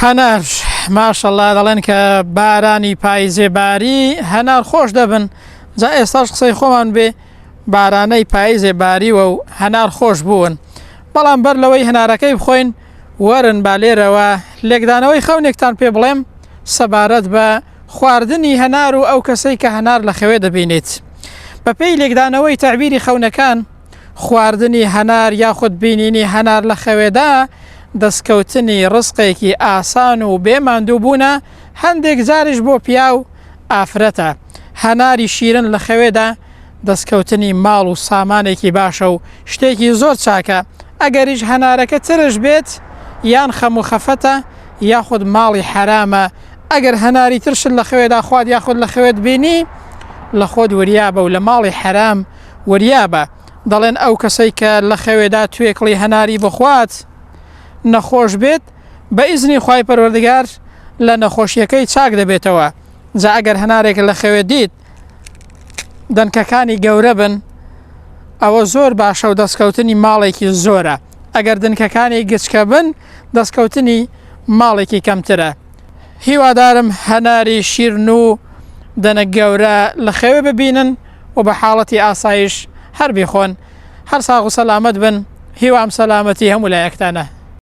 هەنار ماشەڵڵا دەڵێن کە بارانی پاییزێباری هەنار خۆش دەبن. جا ئێستاش قسەی خۆمان بێ بارانەی پاییزێباریوە و هەنار خۆش بوون، بەڵام بەر لەوەی هەنارەکەی بخۆین وەرن با لێرەوە لێکدانەوەی خەونێکتان پێ بڵێم سەبارەت بە خواردنی هەنار و ئەو کەسەی کە هەنار لە خەوێ دەبینێت. بەپێی لێکدانەوەی تعبیری خەونەکان خواردنی هەنار یاخود بینینی هەنار لە خەوێدا دەستکەوتنی ڕزقێکی ئاسان و بێماندووبوونە، هەندێک جاریش بۆ پیا و ئافرەتە. هەناری شیرن لە خەوێدا دەستکەوتنی ماڵ و سامانێکی باشە و شتێکی زۆر چاکە. ئەگەریش هەنارەکە ترش بێت یان خەم و خەفەتە یاخود ماڵی حرامە، ئەگەر هەناری ترشت لە خەوێدا خواد یاخود لە خەوێت بینی لە خۆت وریابە و لە ماڵی حرام وریابە. دەڵێن ئەو کەسەی کە لە خەوێدا توێکڵی هەناری بخوات نەخۆش بێت بە ئیزنی خوای پەروەردگار لە نەخۆشیەکەی چاک دەبێتەوە. جا ئەگەر هەنارێک لە خەوێ دیت دەنکەکانی گەورە بن ئەوە زۆر باشە و دەستکەوتنی ماڵێکی زۆرە، ئەگەر دنکەکانی گچکە بن دەستکەوتنی ماڵێکی کەمترە. هیوادارم هەناری شیرن و دەنە گەورە لە خەوێ ببینن و بە حاڵەتی ئاسایش هەر بخۆن. هەر ساغ و سەلامەت بن. هیوام سەلامەتی هەموو لایەکتانە.